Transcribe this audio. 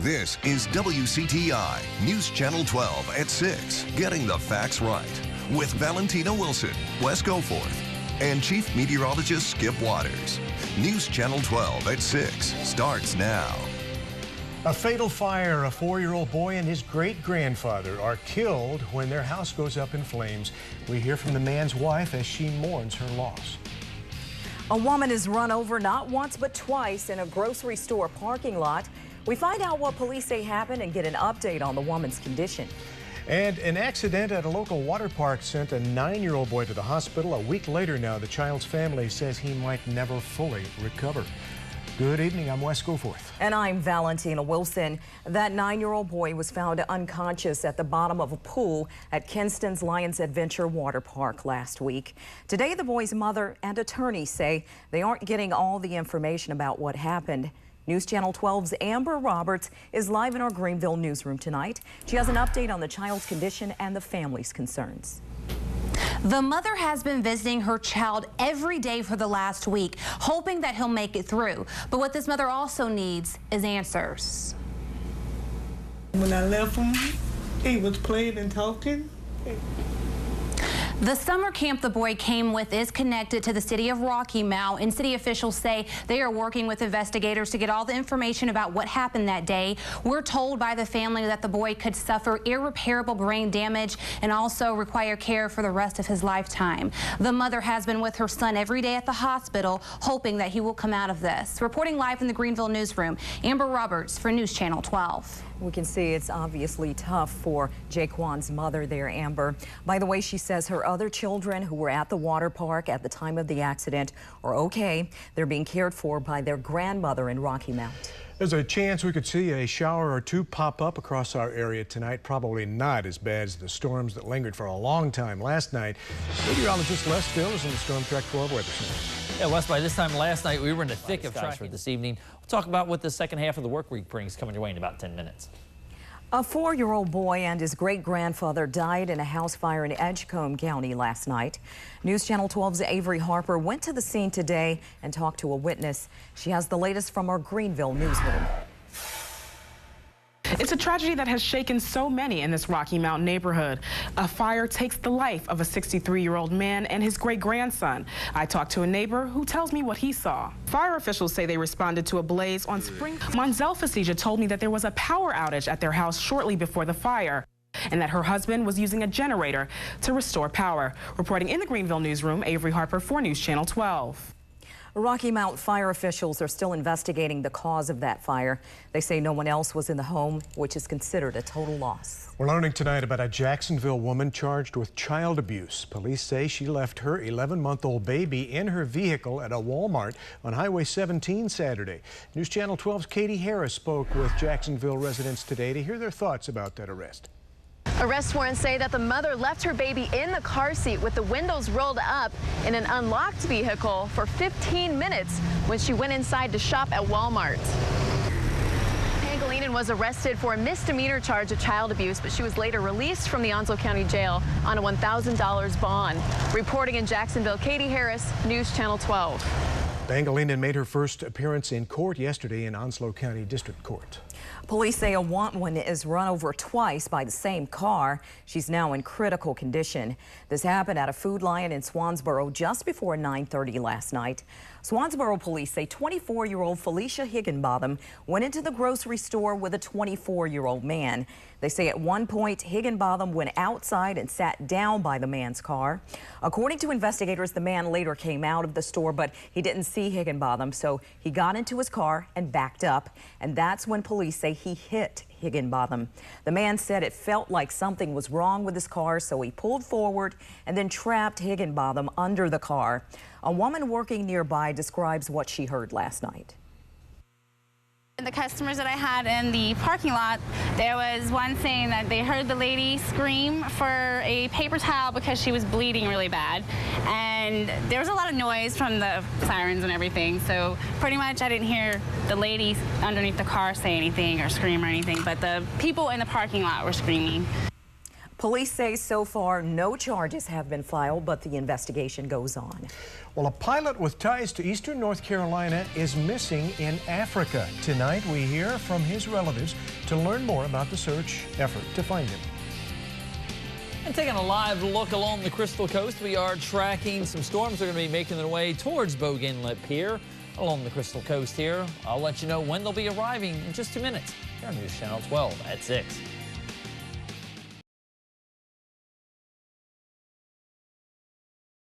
This is WCTI News Channel 12 at 6, Getting the Facts Right, with Valentina Wilson, Wes Goforth, and Chief Meteorologist Skip Waters. News Channel 12 at 6 starts now. A fatal fire. A 4-year-old boy and his great-grandfather are killed when their house goes up in flames. We hear from the man's wife as she mourns her loss. A woman is run over not once but twice in a grocery store parking lot. We find out what police say happened and get an update on the woman's condition. And an accident at a local water park sent a 9-year-old boy to the hospital. A week later now, the child's family says he might never fully recover. Good evening, I'm Wes Goforth. And I'm Valentina Wilson. That 9-year-old boy was found unconscious at the bottom of a pool at Kinston's Lions Adventure Water Park last week. Today, the boy's mother and attorney say they aren't getting all the information about what happened. News Channel 12's Amber Roberts is live in our Greenville newsroom tonight. She has an update on the child's condition and the family's concerns. The mother has been visiting her child every day for the last week, hoping that he'll make it through. But what this mother also needs is answers. When I left him, he was playing and talking. The summer camp the boy came with is connected to the city of Rocky Mount, and city officials say they are working with investigators to get all the information about what happened that day. We're told by the family that the boy could suffer irreparable brain damage and also require care for the rest of his lifetime. The mother has been with her son every day at the hospital, hoping that he will come out of this. Reporting live in the Greenville newsroom, Amber Roberts for News Channel 12. We can see it's obviously tough for Jaquan's mother there, Amber. By the way, she says her other children who were at the water park at the time of the accident are okay. They're being cared for by their grandmother in Rocky Mount. There's a chance we could see a shower or two pop up across our area tonight. Probably not as bad as the storms that lingered for a long time last night. Meteorologist Les Still is in the Storm Track 12 Weather Center. Yeah, Wes, by this time last night, we were in the thick of traffic this evening. We'll talk about what the second half of the work week brings coming your way in about 10 minutes. A 4-year-old boy and his great-grandfather died in a house fire in Edgecombe County last night. News Channel 12's Avery Harper went to the scene today and talked to a witness. She has the latest from our Greenville newsroom. It's a tragedy that has shaken so many in this Rocky Mount neighborhood. A fire takes the life of a 63-year-old man and his great-grandson. I talked to a neighbor who tells me what he saw. Fire officials say they responded to a blaze on Spring. Monzel Fasija told me that there was a power outage at their house shortly before the fire, and that her husband was using a generator to restore power. Reporting in the Greenville newsroom, Avery Harper for News Channel 12. Rocky Mount fire officials are still investigating the cause of that fire. They say no one else was in the home, which is considered a total loss. We're learning tonight about a Jacksonville woman charged with child abuse. Police say she left her 11-month-old baby in her vehicle at a Walmart on Highway 17 Saturday. News Channel 12's Katie Harris spoke with Jacksonville residents today to hear their thoughts about that arrest. Arrest warrants say that the mother left her baby in the car seat with the windows rolled up in an unlocked vehicle for 15 minutes when she went inside to shop at Walmart. Pangolinan was arrested for a misdemeanor charge of child abuse, but she was later released from the Onslow County Jail on a $1,000 bond. Reporting in Jacksonville, Katie Harris, News Channel 12. Pangolinan made her first appearance in court yesterday in Onslow County District Court. Police say a woman is run over twice by the same car. She's now in critical condition. This happened at a Food Lion in Swansboro just before 9:30 last night. Swansboro police say 24-year-old Felicia Higginbotham went into the grocery store with a 24-year-old man. They say at one point Higginbotham went outside and sat down by the man's car. According to investigators, the man later came out of the store, but he didn't see Higginbotham, so he got into his car and backed up, and that's when police say he hit Higginbotham. The man said it felt like something was wrong with his car, so he pulled forward and then trapped Higginbotham under the car. A woman working nearby describes what she heard last night. The customers that I had in the parking lot, there was one saying that they heard the lady scream for a paper towel because she was bleeding really bad. And there was a lot of noise from the sirens and everything, so pretty much I didn't hear the lady underneath the car say anything or scream or anything, but the people in the parking lot were screaming. Police say so far no charges have been filed, but the investigation goes on. Well, a pilot with ties to eastern North Carolina is missing in Africa. Tonight, we hear from his relatives to learn more about the search effort to find him. And taking a live look along the Crystal Coast, we are tracking some storms that are going to be making their way towards Bogue Inlet Pier along the Crystal Coast here. I'll let you know when they'll be arriving in just 2 minutes here on News Channel 12 at 6.